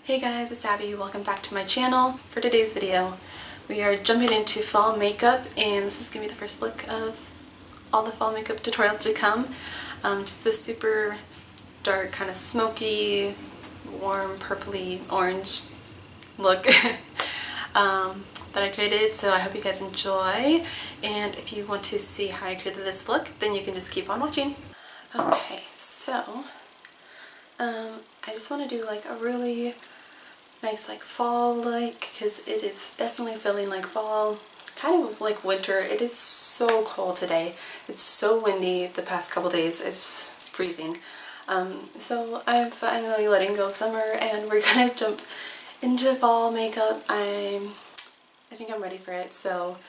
Hey guys, it's Abby. Welcome back to my channel. For today's video, we are jumping into fall makeup, and this is going to be the first look of all the fall makeup tutorials to come. Just this super dark, kind of smoky, warm, purpley, orange look that I created, so I hope you guys enjoy. And if you want to see how I created this look, then you can just keep on watching. Okay, so I just want to do like a really nice like fall like, because it is definitely feeling like fall, kind of like winter. It is so cold today. It's so windy the past couple days. It's freezing. So I'm finally letting go of summer and we're gonna jump into fall makeup. I think I'm ready for it, so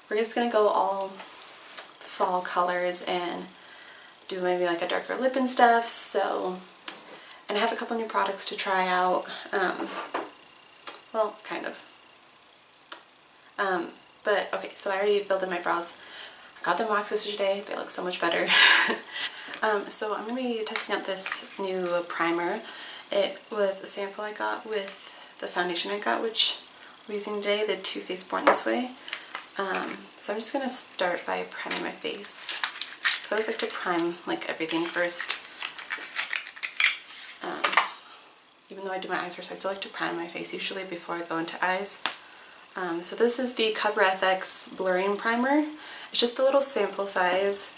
we're just gonna go all fall colors and do maybe like a darker lip and stuff. So, and I have a couple new products to try out. Well, kind of. But okay, so I already filled in my brows. I got them waxed yesterday. They look so much better. So I'm going to be testing out this new primer. It was a sample I got with the foundation I got, which I'm using today, the Too Faced Born This Way. So I'm just going to start by priming my face, because I always like to prime like everything first. Even though I do my eyes first, I still like to prime my face usually before I go into eyes. So this is the Cover FX Blurring Primer. It's just a little sample size,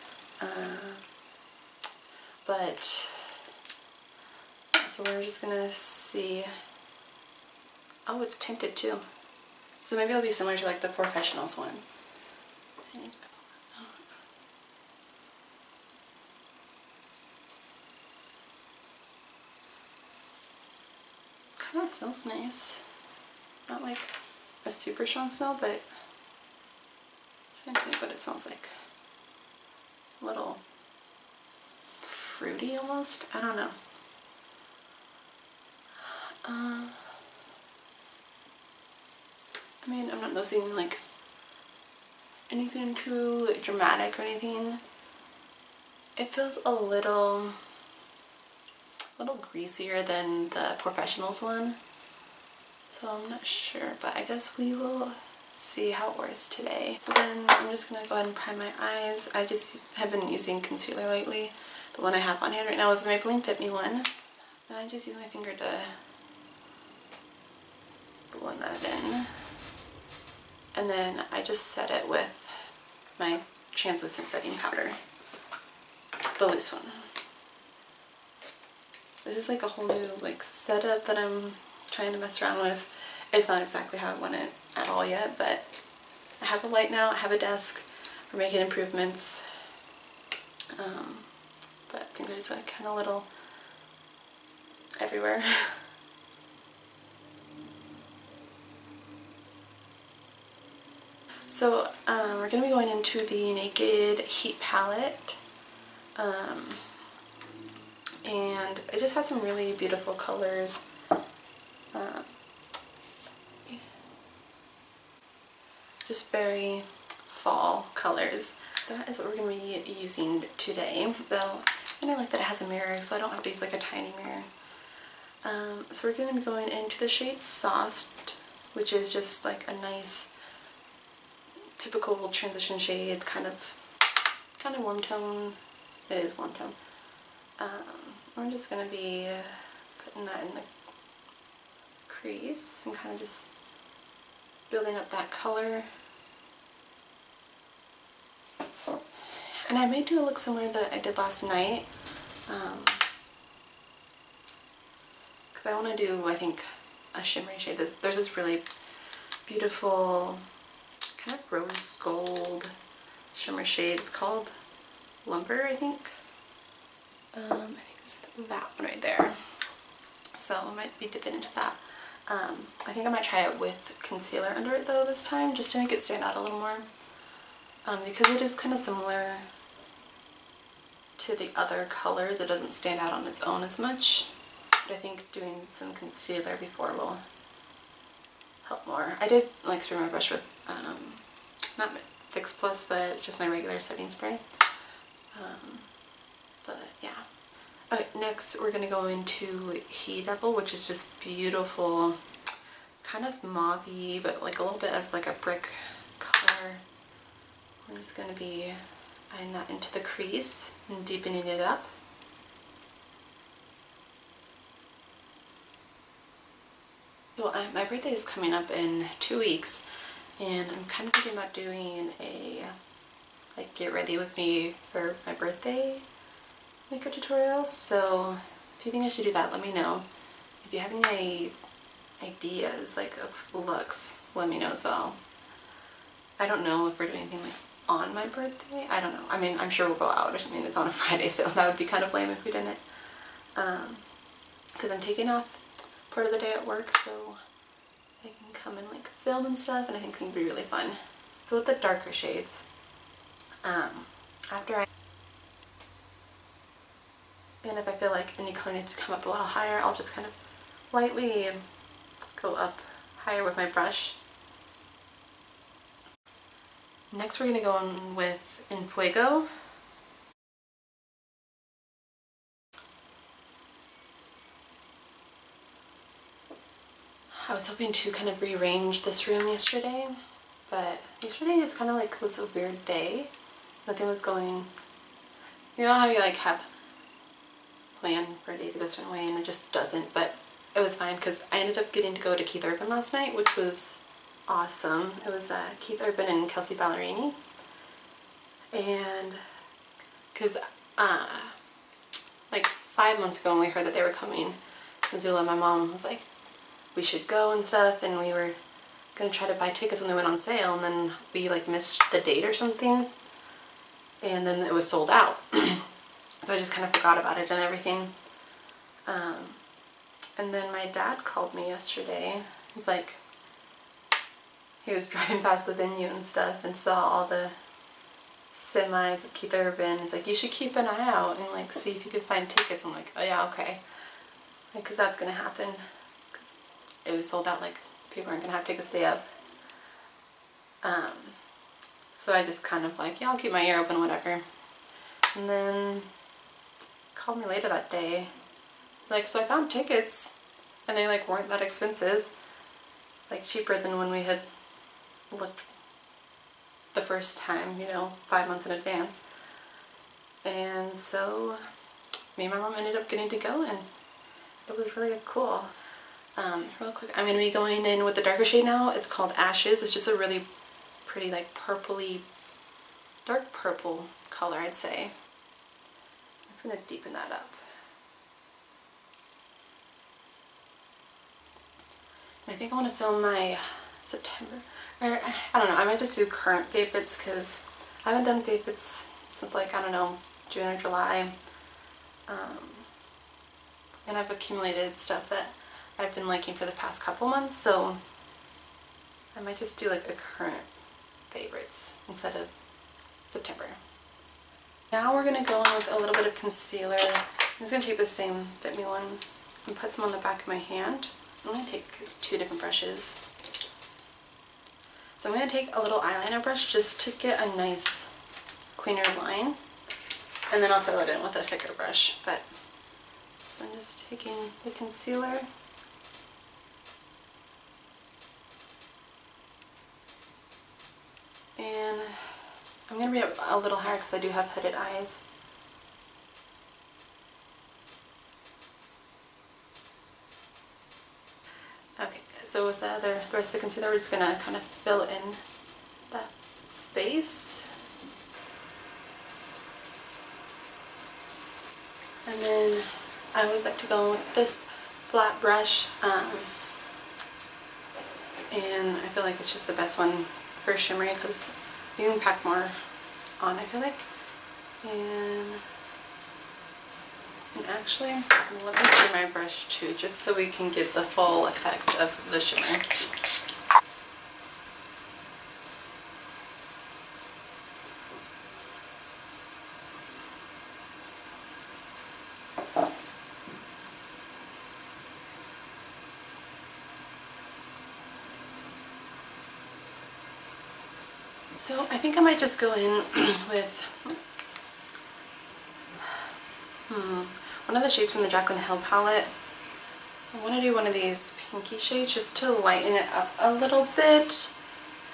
but so we're just gonna see. Oh, it's tinted too. So maybe it'll be similar to like the Professionals one. Kind of smells nice. Not like a super strong smell, but I can't think what it smells like. A little fruity almost. I don't know. I mean, I'm not noticing like anything too dramatic or anything. It feels a little greasier than the Professionals one, so I'm not sure, but I guess we will see how it wears today. So then I'm just gonna go ahead and prime my eyes. I just have been using concealer lately. The one I have on hand right now is the Maybelline Fit Me one, and I just use my finger to blend that in, and then I just set it with my translucent setting powder, the loose one. This is like a whole new like setup that I'm trying to mess around with. It's not exactly how I want it at all yet, but I have a light now, I have a desk, we're making improvements. But things are just like kind of little everywhere. So we're going to be going into the Naked Heat palette. And it just has some really beautiful colors. Just very fall colors. That is what we're going to be using today, though. And I like that it has a mirror, so I don't have to use like a tiny mirror. So we're going to be going into the shade Sauced, which is just like a nice, typical transition shade, kind of warm tone. It is warm tone. I'm just going to be putting that in the crease and kind of just building up that color. And I may do a look similar that I did last night, because I want to do, I think, a shimmery shade. There's this really beautiful kind of rose gold shimmer shade. It's called Lumber, I think. I think it's that one right there. So I might be dipping into that. I think I might try it with concealer under it though this time, just to make it stand out a little more. Because it is kind of similar to the other colors, it doesn't stand out on its own as much. But I think doing some concealer before will help more. I did like spray my brush with, not Fix Plus, but just my regular setting spray. But yeah. Okay, next we're going to go into He Devil, which is just beautiful, kind of mauve-y, but like a little bit of like a brick color. I'm just going to be adding that into the crease and deepening it up. So my birthday is coming up in 2 weeks, and I'm kind of thinking about doing a like get ready with me for my birthday makeup tutorial. So if you think I should do that, let me know. If you have any ideas like of looks, let me know as well. I don't know if we're doing anything like on my birthday. I don't know. I mean, I'm sure we'll go out or something. It's on a Friday, so that would be kind of lame if we didn't. Because I'm taking off part of the day at work, so I can come and like film and stuff, and I think it can be really fun. So with the darker shades, and if I feel like any color needs to come up a little higher, I'll just kind of lightly go up higher with my brush. Next we're going to go on with In Fuego. I was hoping to kind of rearrange this room yesterday, but yesterday just kind of like was a weird day. Nothing was going, you know how you like have planned for a day to go a certain way and it just doesn't, but it was fine because I ended up getting to go to Keith Urban last night, which was awesome. It was Keith Urban and Kelsey Ballerini, and because like 5 months ago when we heard that they were coming to Missoula, my mom was like, we should go and stuff, and we were gonna try to buy tickets when they went on sale, and then we like missed the date or something, and then it was sold out. So I just kind of forgot about it and everything. And then my dad called me yesterday. It's like he was driving past the venue and stuff and saw all the semis of Keith Urban. It's like, you should keep an eye out and like see if you can find tickets. I'm like, oh yeah, okay, because that's gonna happen. Because it was sold out. Like people aren't gonna have tickets stay up. So I just kind of like, yeah, I'll keep my ear open, whatever. And then called me later that day. Like, so I found tickets, and they like weren't that expensive, like cheaper than when we had looked the first time, you know, 5 months in advance. And so me and my mom ended up getting to go, and it was really cool. Real quick, I'm going to be going in with the darker shade now. It's called Ashes. It's just a really pretty like purpley, dark purple color, I'd say. I'm just going to deepen that up. I think I want to film my September, or I don't know, I might just do current favorites because I haven't done favorites since like, I don't know, June or July. And I've accumulated stuff that I've been liking for the past couple months, so I might just do like a current favorites instead of September. Now we're going to go in with a little bit of concealer. I'm just going to take the same Fit Me one and put some on the back of my hand. I'm going to take 2 different brushes. So I'm going to take a little eyeliner brush just to get a nice cleaner line, and then I'll fill it in with a thicker brush. But so I'm just taking the concealer and I'm going to be a little higher because I do have hooded eyes. Okay, so with the rest of the concealer, we're just going to kind of fill in that space. And then I always like to go with this flat brush, and I feel like it's just the best one for shimmery because you can pack more on, I feel like. And actually, let me see my brush too, just so we can get the full effect of the shimmer. So I think I might just go in with one of the shades from the Jaclyn Hill palette. I want to do one of these pinky shades just to lighten it up a little bit.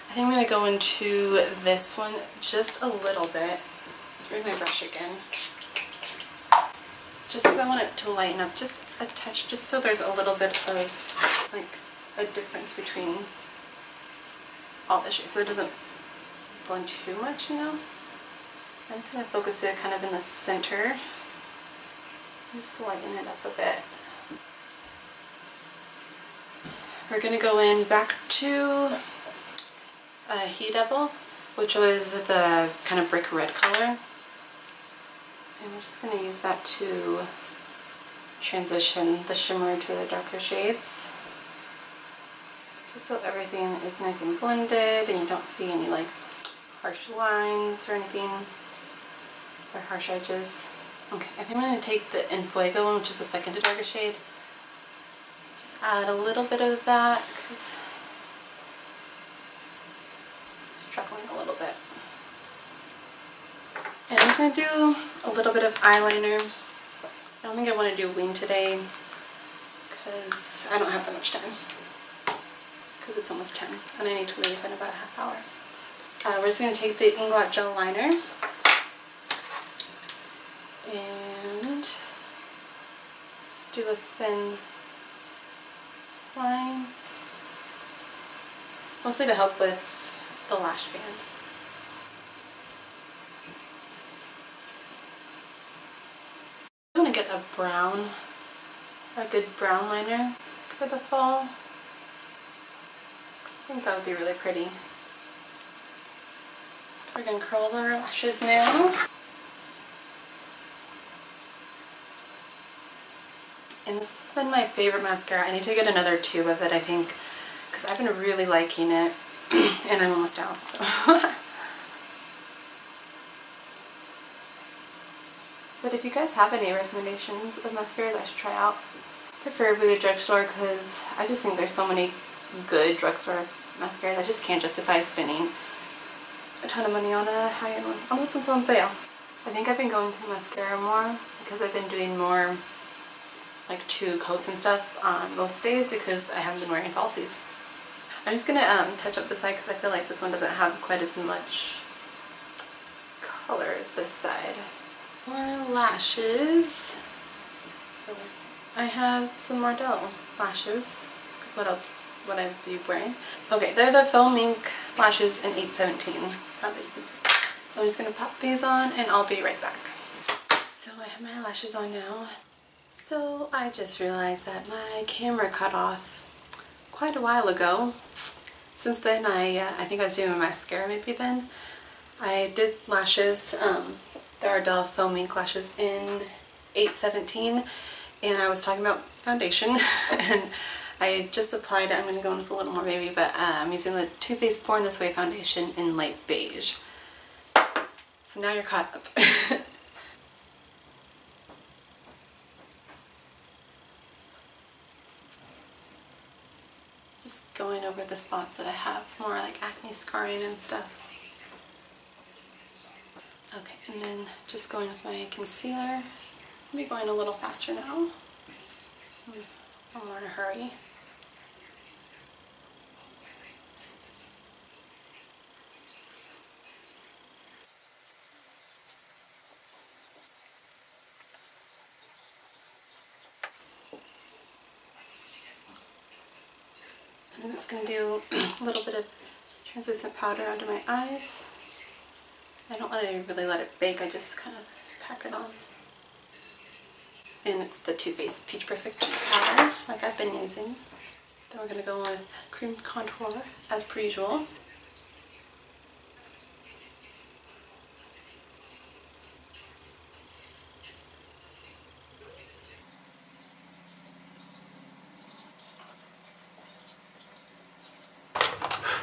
I think I'm going to go into this one just a little bit. Let's bring my brush again. Just because I want it to lighten up just a touch, just so there's a little bit of like a difference between all the shades, so it doesn't blend too much, you know. I'm just going to focus it kind of in the center, just lighten it up a bit. We're going to go in back to He Devil, which was the kind of brick red color. And we're just going to use that to transition the shimmer to the darker shades. Just so everything is nice and blended and you don't see any like harsh lines or anything, or harsh edges. Okay, I think I'm going to take the En Fuego one, which is the second to darker shade. Just add a little bit of that because it's struggling a little bit. And I'm just going to do a little bit of eyeliner. I don't think I want to do wing today because I don't have that much time. Because it's almost 10 and I need to leave in about a half hour. We're just going to take the Inglot Gel Liner and just do a thin line, mostly to help with the lash band. I want to get a good brown liner for the fall. I think that would be really pretty. We're going to curl the lashes now. And this has been my favorite mascara. I need to get another tube of it, I think, because I've been really liking it. And I'm almost out, so. But if you guys have any recommendations of mascara that I should try out, preferably the drugstore, because I just think there's so many good drugstore mascara that just can't justify spending a ton of money on a high-end one, unless it's on sale. I think I've been going through mascara more because I've been doing more like 2 coats and stuff on most days because I haven't been wearing falsies. I'm just gonna touch up the side because I feel like this one doesn't have quite as much color as this side. For lashes, I have some Wardell lashes because what else would I be wearing? Okay, they're the faux mink lashes in 817. Not that you can see. So I'm just going to pop these on and I'll be right back. So I have my lashes on now. So I just realized that my camera cut off quite a while ago. Since then I think I was doing my mascara maybe then. I did lashes, the Wardell faux mink lashes in 817, and I was talking about foundation and I just applied it. I'm going to go in with a little more maybe, but I'm using the Too Faced Born This Way foundation in light beige. So now you're caught up. Just going over the spots that I have more like acne scarring and stuff. Okay, and then just going with my concealer. I'll be going a little faster now. I'm more in a hurry. I'm just going to do a little bit of translucent powder under my eyes. I don't want to really let it bake, I just kind of pack it on. And it's the Too Faced Peach Perfect powder, like I've been using. Then we're going to go with cream contour, as per usual.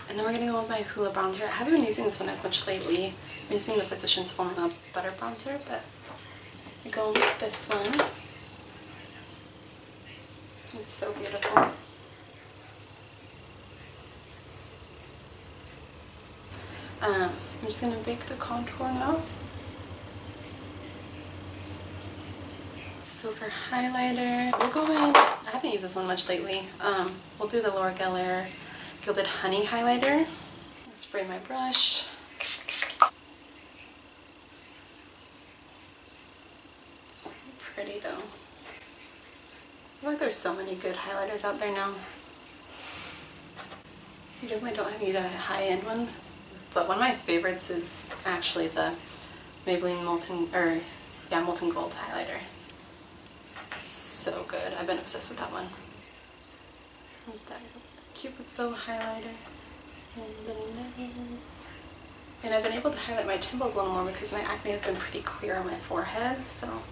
And then we're going to go with my Hoola bronzer. I haven't been using this one as much lately. I'm using the Physicians Formula Butter Bronzer, but I go with this one. It's so beautiful. I'm just going to bake the contour now. So for highlighter, we'll go in, I haven't used this one much lately. We'll do the L'Oreal Gilded Honey highlighter. Spray my brush. It's so pretty though. I feel like there's so many good highlighters out there now. You definitely don't need a high-end one, but one of my favorites is actually the Maybelline Molten Gold highlighter. It's so good. I've been obsessed with that one. That Cupid's bow highlighter and the nose. And I've been able to highlight my temples a little more because my acne has been pretty clear on my forehead, so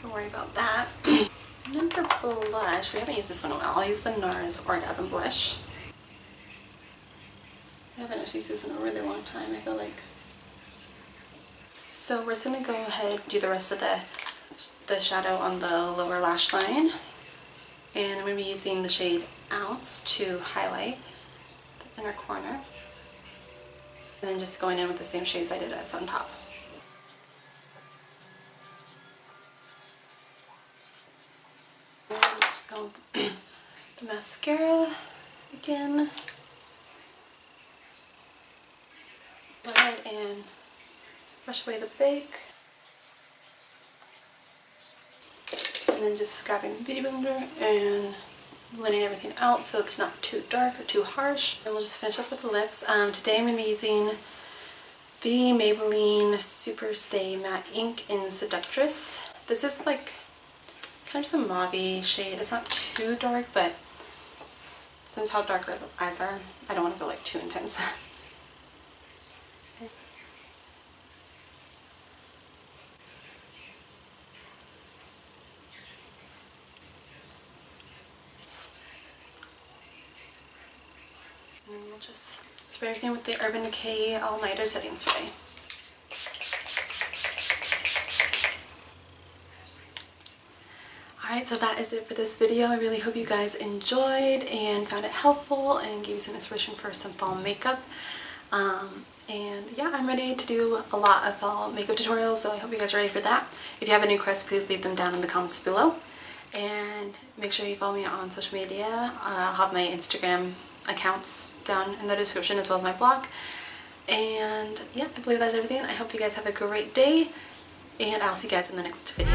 don't worry about that. And then for blush, we haven't used this one in a while. I'll use the Nars Orgasm blush. I haven't actually used this in a really long time, I feel like. So we're just going to go ahead and do the rest of the shadow on the lower lash line. And I'm going to be using the shade Ounce to highlight the inner corner. And then just going in with the same shades I did as on top. And just go with the mascara again. Go ahead and brush away the bake. And then just grabbing the Beauty Blender and blending everything out so it's not too dark or too harsh. And we'll just finish up with the lips. Today I'm going to be using the Maybelline Super Stay Matte Ink in Seductress. This is like kind of some mauve shade. It's not too dark, but since how dark our eyes are, I don't want to go like too intense. And we'll just spray everything with the Urban Decay All Nighter Setting Spray. Alright, so that is it for this video. I really hope you guys enjoyed and found it helpful and gave you some inspiration for some fall makeup. And yeah, I'm ready to do a lot of fall makeup tutorials, so I hope you guys are ready for that. If you have any requests, please leave them down in the comments below. And make sure you follow me on social media. I'll have my Instagram accounts down in the description as well as my blog. And yeah, I believe that's everything. I hope you guys have a great day, and I'll see you guys in the next video.